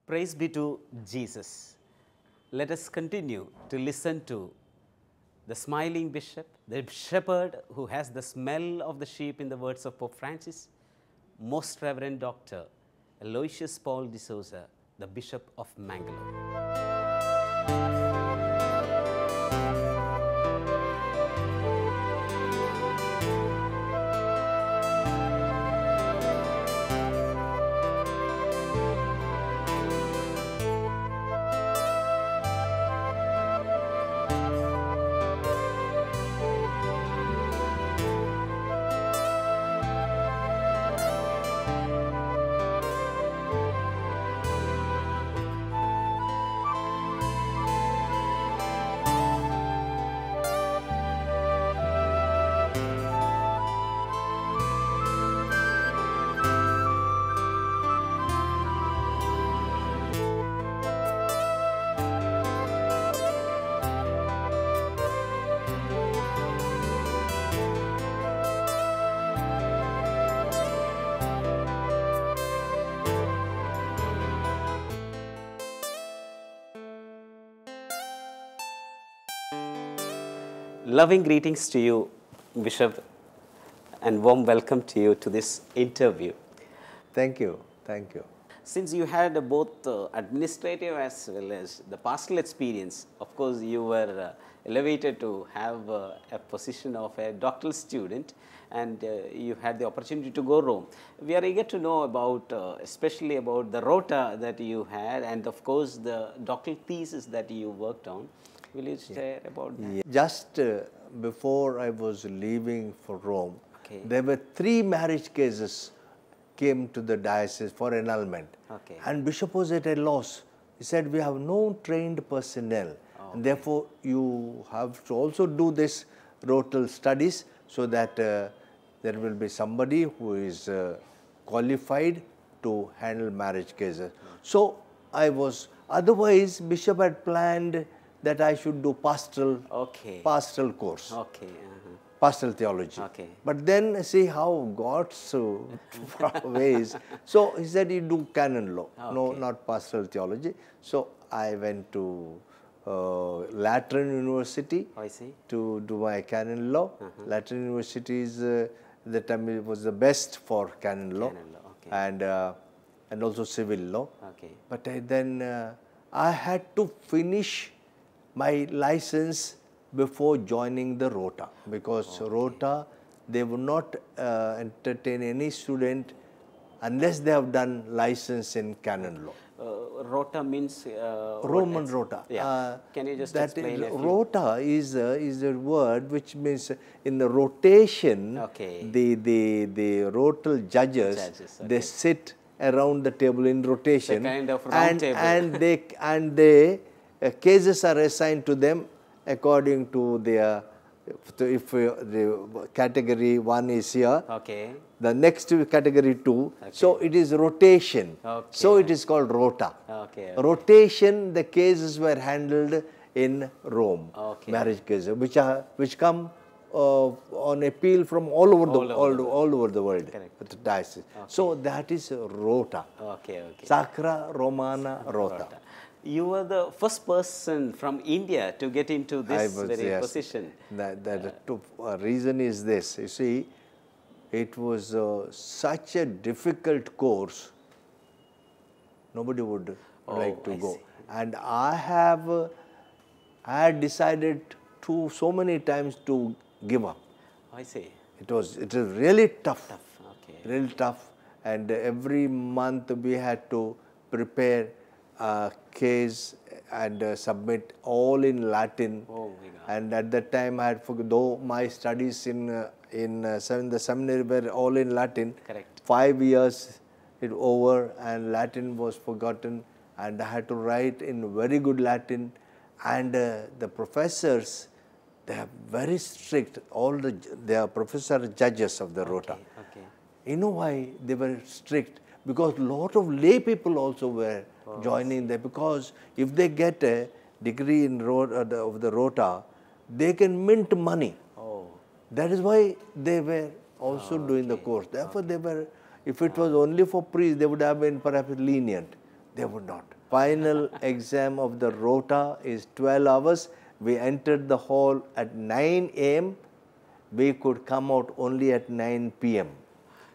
Praise be to Jesus. Let us continue to listen to the smiling bishop, the shepherd who has the smell of the sheep in the words of Pope Francis, Most Reverend Dr. Aloysius Paul de Souza, the Bishop of Mangalore. Loving greetings to you, Bishop, and warm welcome to you to this interview. Thank you. Thank you. Since you had both administrative as well as the pastoral experience, of course, you were elevated to have a position of a doctoral student, and you had the opportunity to go Rome. We are eager to know about, especially about the rota that you had, and of course, the doctoral thesis that you worked on. Will you share about that? Yeah. Just before I was leaving for Rome, there were 3 marriage cases came to the diocese for annulment. And Bishop was at a loss. He said, we have no trained personnel. And therefore, you have to also do this rotal studies so that there will be somebody who is qualified to handle marriage cases. So I was, otherwise Bishop had planned that I should do pastoral course, pastoral theology. But then see how God's ways. So he said he do canon law, no, not pastoral theology. So I went to Lateran University to do my canon law. Lateran University is the time it was the best for canon law, and also civil law. But then I had to finish my license before joining the rota, because rota, they would not entertain any student unless they have done license in canon law. Rota means Roman rota. Yeah. Can you just explain it? Rota is a word which means in the rotation, the rotal judges, they sit around the table in rotation, the kind of round table. and they cases are assigned to them according to their, if the category 1 is here, the next category 2, so it is rotation, so it is called rota. Rotation, the cases were handled in Rome, marriage cases, which come on appeal from all over the world, the diocese. So that is rota, Sacra Romana Rota. You were the first person from India to get into this position. The reason is this. You see, it was such a difficult course. Nobody would like to go. And I had decided so many times to give up. It was really tough. Really tough. And every month we had to prepare case and submit all in Latin. And at that time I had forgotten, though my studies in the seminary were all in Latin, 5 years it over and Latin was forgotten, and I had to write in very good Latin, and the professors, they are very strict, they are professor judges of the rota. You know why they were strict? Because a lot of lay people also were joining there, because if they get a degree in of the rota, they can mint money. That is why they were also doing the course. Therefore, they were, if it was only for priests, they would have been perhaps lenient. They would not. Final exam of the rota is 12 hours. We entered the hall at 9 a.m. We could come out only at 9 p.m.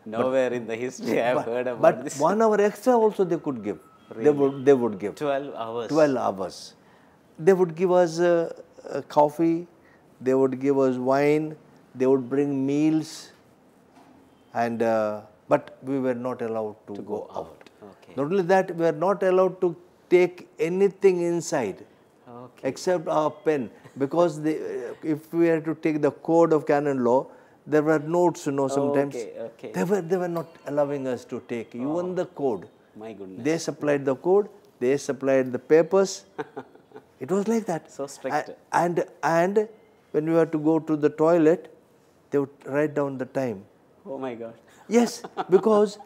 Nowhere in the history I have heard about but this. 1 hour extra also they could give. Really? They would give. 12 hours. 12 hours. They would give us coffee, they would give us wine, they would bring meals, and but we were not allowed to go out. Okay. Not only that, we were not allowed to take anything inside except our pen, because if we had to take the code of canon law, there were notes, sometimes. Okay. They were not allowing us to take even the code. My goodness. They supplied the code, they supplied the papers. It was like that. So strict. And when we had to go to the toilet, they would write down the time. Oh my God. Yes, because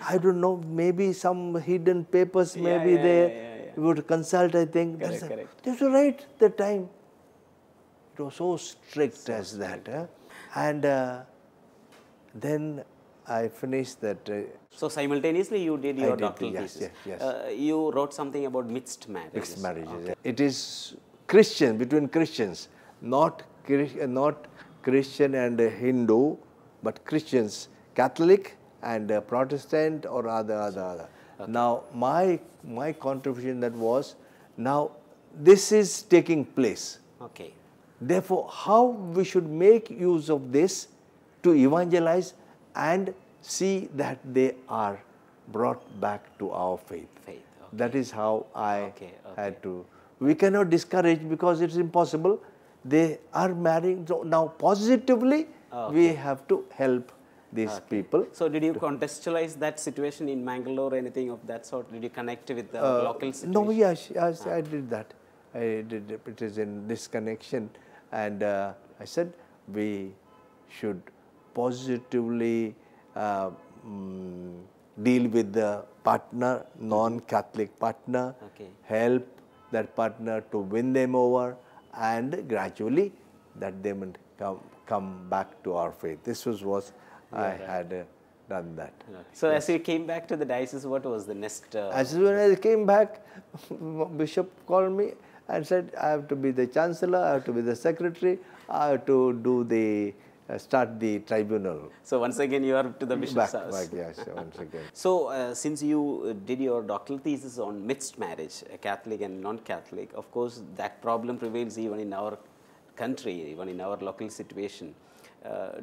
I don't know, maybe some hidden papers may be there. We would consult, I think. Correct. They have to write the time. It was so strict as that. And then I finished that. So simultaneously you did your doctoral thesis. Yes. You wrote something about mixed marriages. Mixed marriages. Okay. It is Christian, between Christians, not Christian and Hindu, but Christians, Catholic and Protestant or other. Okay. Now my contribution that was, now this is taking place. Okay. Therefore, how we should make use of this to evangelize and see that they are brought back to our faith. Okay. That is how I had to. We cannot discourage because it's impossible. They are marrying. So now positively we have to help these people. So did you contextualize that situation in Mangalore or anything of that sort? Did you connect with the local situation? No, yes, I did that. I did. It is in this connection, and I said we should positively deal with the partner, non-Catholic partner, help that partner to win them over, and gradually that they will come back to our faith. This was what I had done that. So as you came back to the diocese, what was the next? As soon as I came back, Bishop called me and said, I have to be the chancellor, I have to be the secretary, I have to do start the tribunal. So once again you are to the bishop's house. Yes, once again. So since you did your doctoral thesis on mixed marriage, Catholic and non-Catholic, of course that problem prevails even in our country, even in our local situation.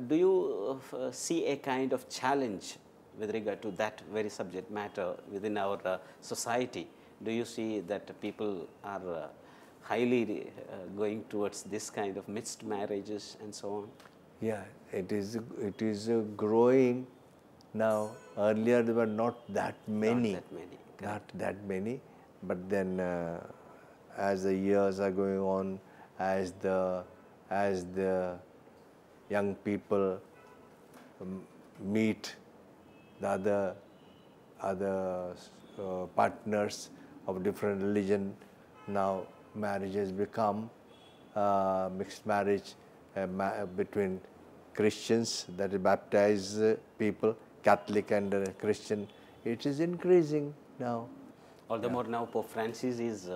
Do you see a kind of challenge with regard to that very subject matter within our society? Do you see that people are highly going towards this kind of mixed marriages and so on? Yeah, it is growing now. Earlier there were not that many. Not that many. But then as the years are going on, as the young people meet the other partners of different religion, now marriages become mixed marriage between Christians, that is baptized people, Catholic and Christian. It is increasing now. All the more now Pope Francis is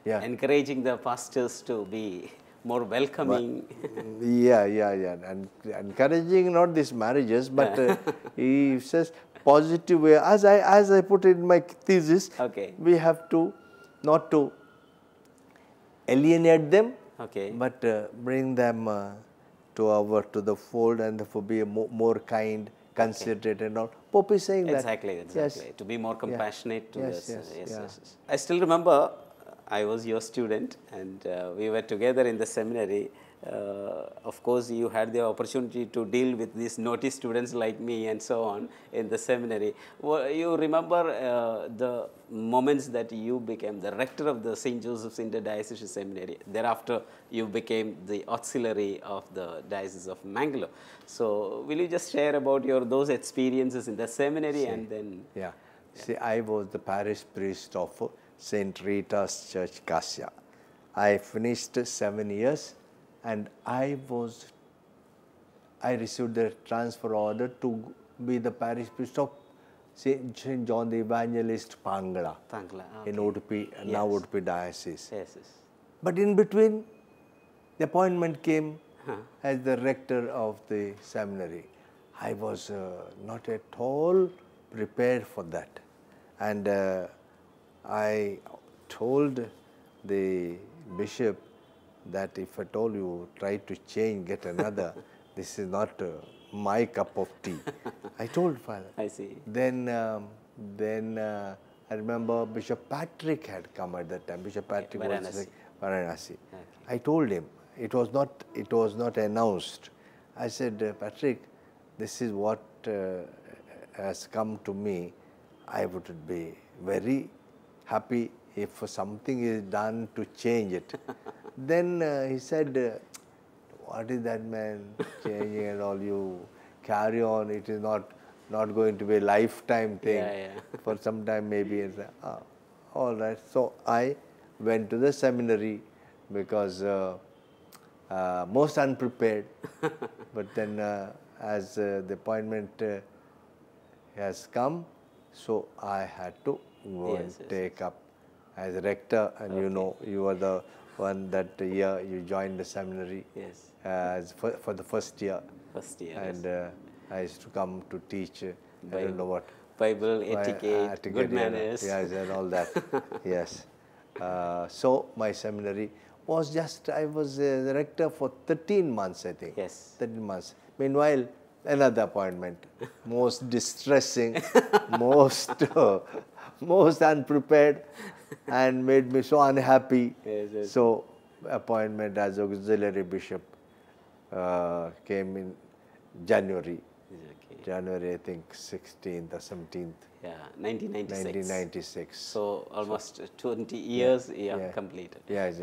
encouraging the pastors to be more welcoming. And encouraging not these marriages, but he says positive way. As I put it in my thesis, we have to not to alienate them, but bring them to the fold and therefore be more kind, considerate and all. Pope is saying that. Exactly. Yes. To be more compassionate to us. Yes. I still remember I was your student and we were together in the seminary. Of course, you had the opportunity to deal with these naughty students like me and so on in the seminary. You remember the moments that you became the rector of the St. Joseph's Interdiocesan Seminary. Thereafter, you became the auxiliary of the Diocese of Mangalore. So, will you just share about those experiences in the seminary and then? Yeah. See, I was the parish priest of St. Rita's Church, Cassia. I finished 7 years. And I received the transfer order to be the parish priest of St. John the Evangelist, Pangala, Okay. in Udupi, now Udupi Diocese. Yes. But in between, the appointment came as the rector of the seminary. I was not at all prepared for that. And I told the bishop that if at all you try to change, get another, this is not my cup of tea. I told Father. I see. Then I remember Bishop Patrick had come at that time. Bishop Patrick was Varanasi. Okay. I told him, it was not announced. I said, Patrick, this is what has come to me. I would be very happy if something is done to change it. Then he said, what is that, man, changing and all, you carry on, it is not going to be a lifetime thing. For some time maybe. And said, all right. So I went to the seminary because most unprepared. But then as the appointment has come, so I had to go and take up as rector, and you know, you were the one that year you joined the seminary for the first year. And I used to come to teach, I don't know what. Bible, etiquette, good manners. Yes, and all that. Yes. So my seminary was just, I was the rector for 13 months, I think. Yes. 13 months. Meanwhile, another appointment, most distressing, most unprepared, and made me so unhappy. So appointment as auxiliary bishop came in January. January, I think 16th or 17th. Yeah, 1996. 1996. So almost 20 years completed. Yes.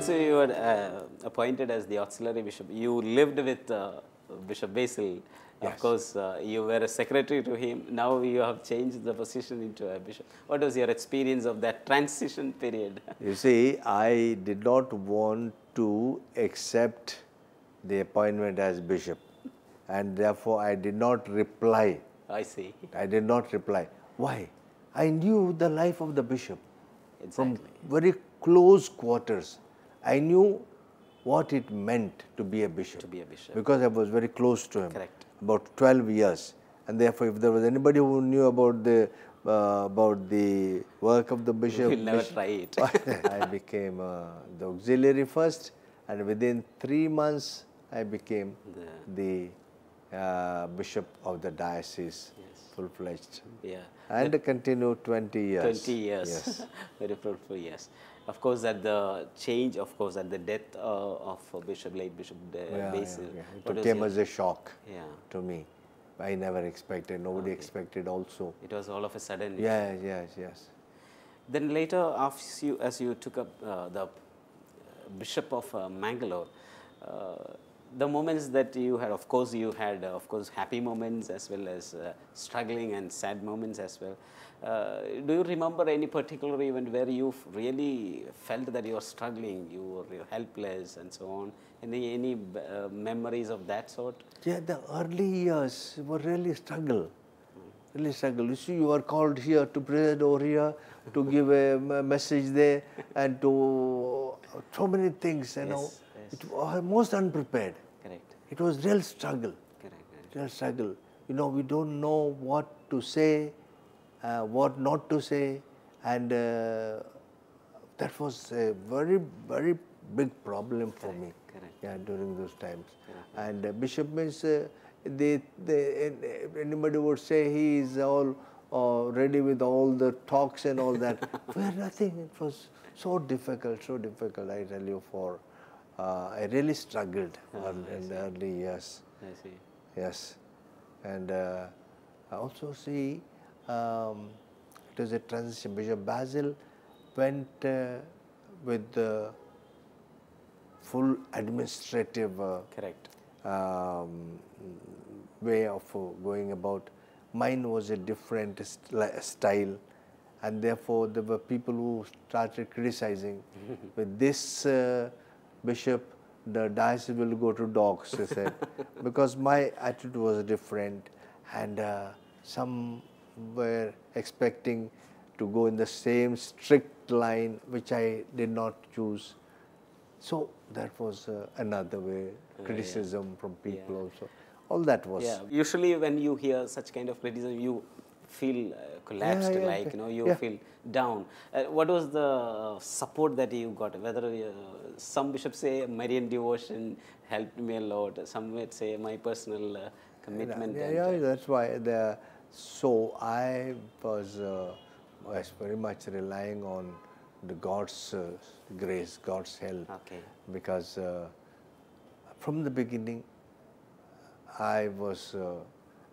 So you were appointed as the auxiliary bishop. You lived with Bishop Basil. Of course, you were a secretary to him. Now you have changed the position into a bishop. What was your experience of that transition period? You see, I did not want to accept the appointment as bishop, and therefore I did not reply. I see. I did not reply. Why? I knew the life of the bishop from very close quarters. I knew what it meant to be a bishop. Because I was very close to him. Correct. About 12 years. And therefore, if there was anybody who knew about the work of the bishop, you will never try it. I became the auxiliary first, and within 3 months, I became the bishop of the diocese, full-fledged. Yeah. And continued 20 years. 20 years. Yes. Very fruitful years. Of course, at the change, of course, at the death of late Bishop Basil. It came as a shock to me. I never expected, nobody expected also. It was all of a sudden. Yes. Then later, as you took up the Bishop of Mangalore, the moments that you had, of course, happy moments as well as struggling and sad moments as well. Do you remember any particular event where you really felt that you were struggling, you were helpless and so on? Any memories of that sort? Yeah, the early years were really struggle. Really struggle. You see, you were called here to present over here, to give a message there, and to so many things, you know. It was most unprepared. Correct. It was real struggle. a struggle. You know, we don't know what to say, what not to say, and that was a very, very big problem for me. Yeah, during those times. And bishop means anybody would say he is all ready with all the talks and all that. Well, nothing. It was so difficult, I tell you. I really struggled in the early years. I see. Yes. And I also see it was a transition. Bishop Basil went with the full administrative way of going about. Mine was a different style, and therefore there were people who started criticizing. With this bishop, the diocese will go to dogs, they said, because my attitude was different, and some were expecting to go in the same strict line, which I did not choose. So that was another way, criticism from people also. All that was. Yeah. Usually when you hear such kind of criticism, you feel collapsed, you feel down. What was the support that you got? Whether some bishops say Marian devotion helped me a lot, some might say my personal commitment. Yeah, that's why. So I was very much relying on the God's grace, God's help, because from the beginning I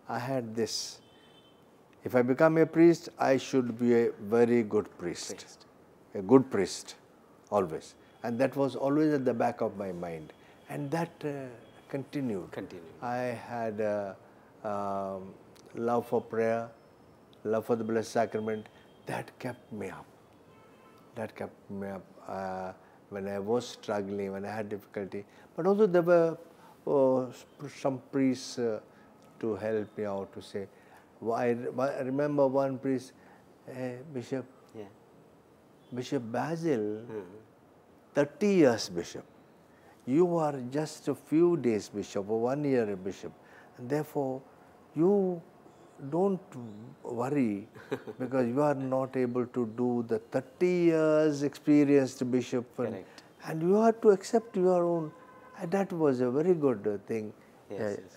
had this. If I become a priest, I should be a very good priest. A good priest, always. And that was always at the back of my mind. And that continued. I had love for prayer, love for the Blessed Sacrament. That kept me up. When I was struggling, when I had difficulty. But also there were some priests to help me out, to say. I remember one priest, Bishop Basil, 30 years bishop. You are just a few days bishop, or 1 year a bishop. And therefore, you don't worry because you are not able to do the 30 years experienced bishop. And you have to accept your own. And that was a very good thing.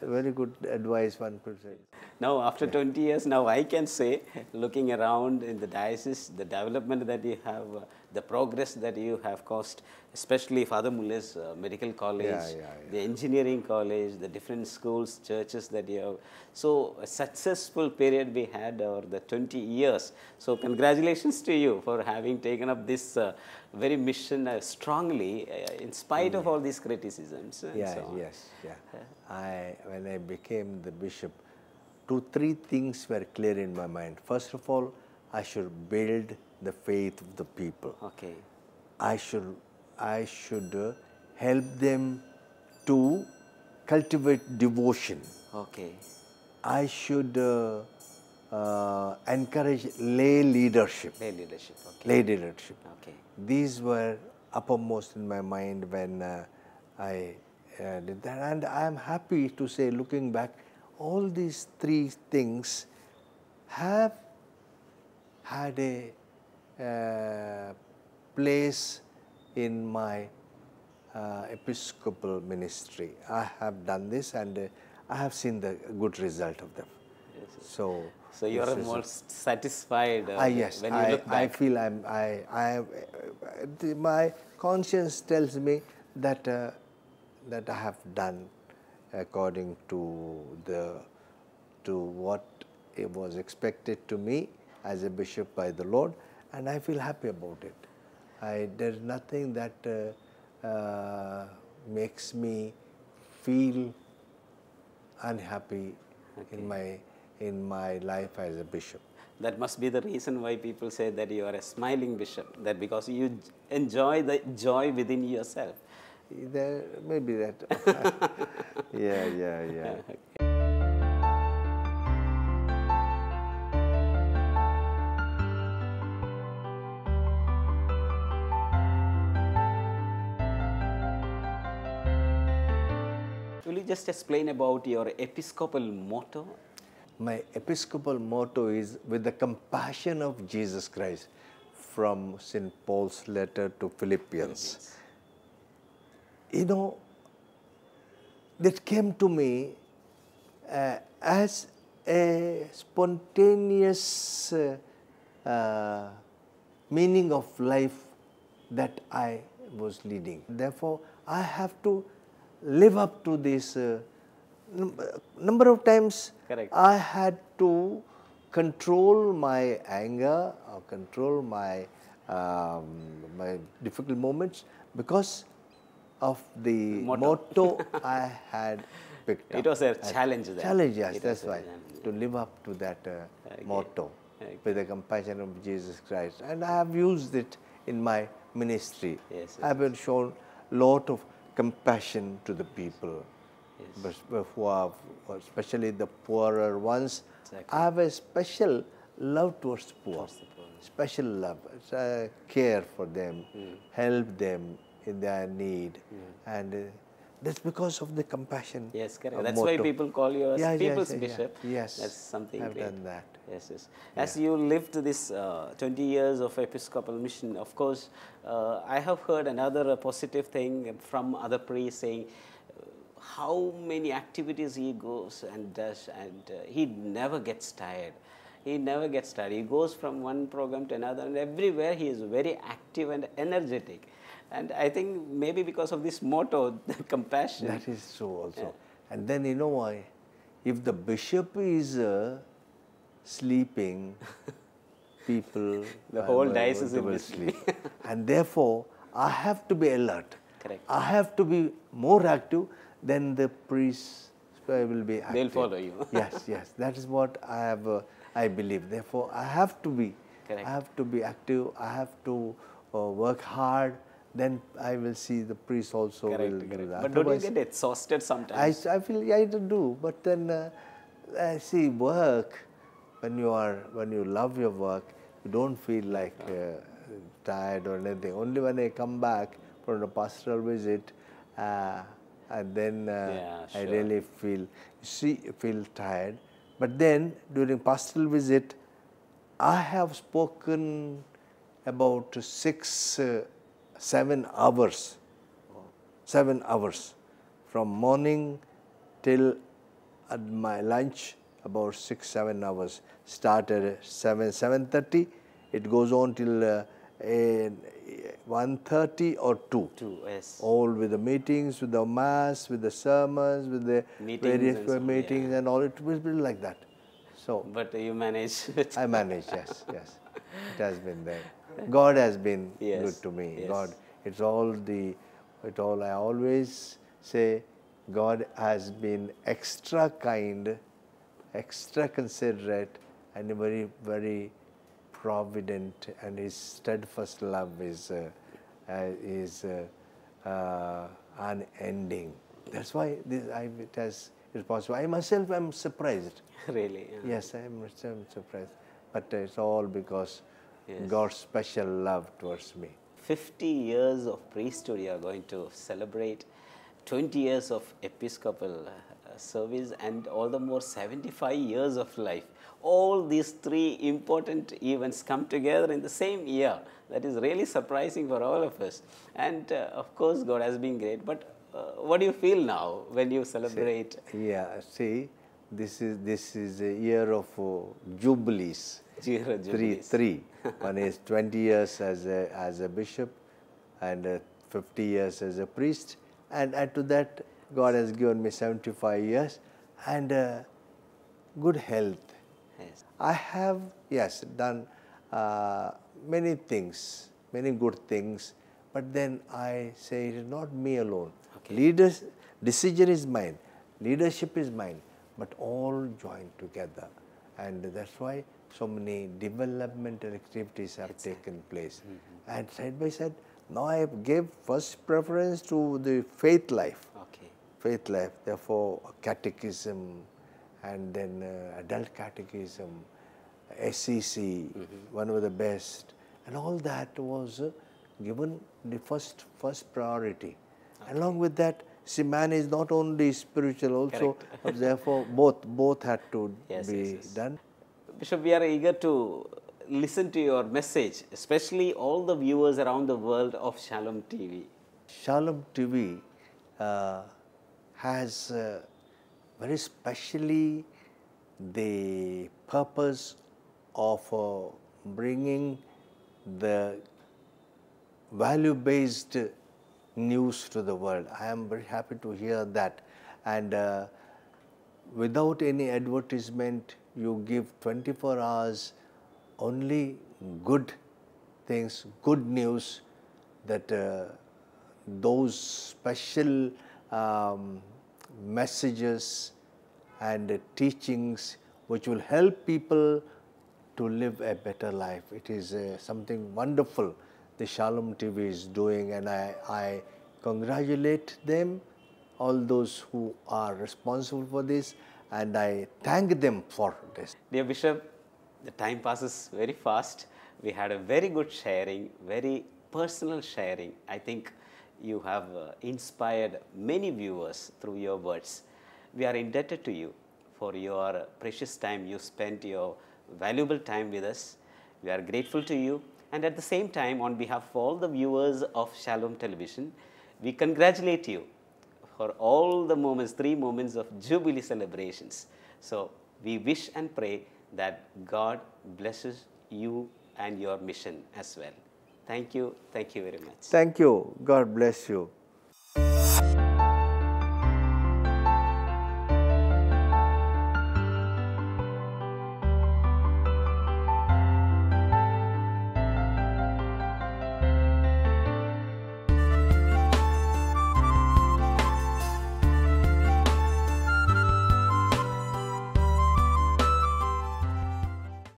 Very good advice one could say. Now after 20 years, now I can say, looking around in the diocese, the development that you have, the progress that you have caused, especially Father Mulle's medical college, the engineering college, the different schools, churches that you have. So a successful period we had over the 20 years. So congratulations to you for having taken up this very mission strongly in spite of all these criticisms. When I became the bishop, 2-3 things were clear in my mind. First of all, I should build the faith of the people. I should help them to cultivate devotion. I should encourage lay leadership. These were uppermost in my mind when I did that. And I am happy to say, looking back, all these 3 things have had a place in my episcopal ministry. I have done this and I have seen the good result of them. So you are most satisfied when you look back. I feel my conscience tells me that that I have done according to what it was expected to me as a bishop by the Lord, and I feel happy about it. There's nothing that makes me feel unhappy in my life as a bishop. That must be the reason why people say that you are a smiling bishop, that because you enjoy the joy within yourself. There may be that. Yeah. just explain about your episcopal motto? My episcopal motto is with the compassion of Jesus Christ, from St. Paul's letter to Philippians. You know, that came to me as a spontaneous meaning of life that I was leading. Therefore, I have to live up to this. Number of times I had to control my anger or control my my difficult moments because of the motto I had picked up. It was a challenge then. Challenge, yes, that's right. To live up to that motto with the compassion of Jesus Christ. And I have used it in my ministry. I have shown a lot of compassion to the people, who are, especially the poorer ones. I have a special love towards poor, special love, care for them, help them in their need, and that's because of the compassion. Yes, correct. That's why people call you as people's bishop. Yes, that's something I've great. done that. Yes, yes. As you lived this 20 years of episcopal mission, of course, I have heard another positive thing from other priests saying how many activities he goes and does, and he never gets tired. He never gets tired. He goes from one program to another, and everywhere he is very active and energetic. And I think maybe because of this motto, the compassion. That is true also. And then you know why? If the bishop is sleeping, people the whole diocese will sleep. And therefore, I have to be alert. Correct. I have to be more active than the priests will be active. They'll follow you. Yes, yes. That is what I have. I believe. Therefore, I have to be. Correct. I have to be active. I have to work hard. Then I will see the priest also will do that. But don't you get exhausted sometimes? I feel I do. But then see, work, when you love your work, you don't feel like tired or anything. Only when I come back from the pastoral visit, and then I really feel tired. But then during pastoral visit, I have spoken about 7 hours. 7 hours from morning till at my lunch, about 6-7 hours. Start at 7:30. It goes on till 1:30 or 2. 2, yes. All with the meetings, with the mass, with the sermons, with the various meetings and all. It will be like that. So, but you manage. I manage. Yes, yes. It has been there. God has been good to me. Yes. God, I always say, God has been extra kind, extra considerate, and very, very provident, and His steadfast love is unending. That's why it is possible. I myself am surprised. Really? Yeah. Yes, I am surprised. But it's all because God's special love towards me. 50 years of priesthood you are going to celebrate, 20 years of episcopal service, and all the more 75 years of life. All these 3 important events come together in the same year. That is really surprising for all of us. And of course, God has been great. But what do you feel now when you celebrate? See, this is a year of jubilees. Three. One is 20 years as a bishop, and 50 years as a priest, and add to that, God has given me 75 years and good health. Yes. I have done many things, many good things, but then I say it is not me alone. Decision is mine, leadership is mine, but all joined together, and that's why so many developmental activities have taken place. And side by side, now I gave first preference to the faith life. Faith life, therefore catechism, and then adult catechism, SEC, one of the best, and all that was given the first priority. Along with that, See, man is not only spiritual, also, therefore, both had to be done. Bishop, we are eager to listen to your message, especially all the viewers around the world of Shalom TV. Shalom TV has very specially the purpose of bringing the value-based news to the world. I am very happy to hear that. And without any advertisement, you give 24 hours only good things, good news, that those special messages and teachings which will help people to live a better life. It is something wonderful the Shalom TV is doing, and I congratulate them, all those who are responsible for this, and I thank them for this. Dear Bishop, the time passes very fast. We had a very good sharing, very personal sharing. I think you have inspired many viewers through your words. We are indebted to you for your precious time. You spent your valuable time with us. We are grateful to you. And at the same time, on behalf of all the viewers of Shalom Television, we congratulate you for all the moments, 3 moments of Jubilee celebrations. So we wish and pray that God blesses you and your mission as well. Thank you very much. Thank you. God bless you.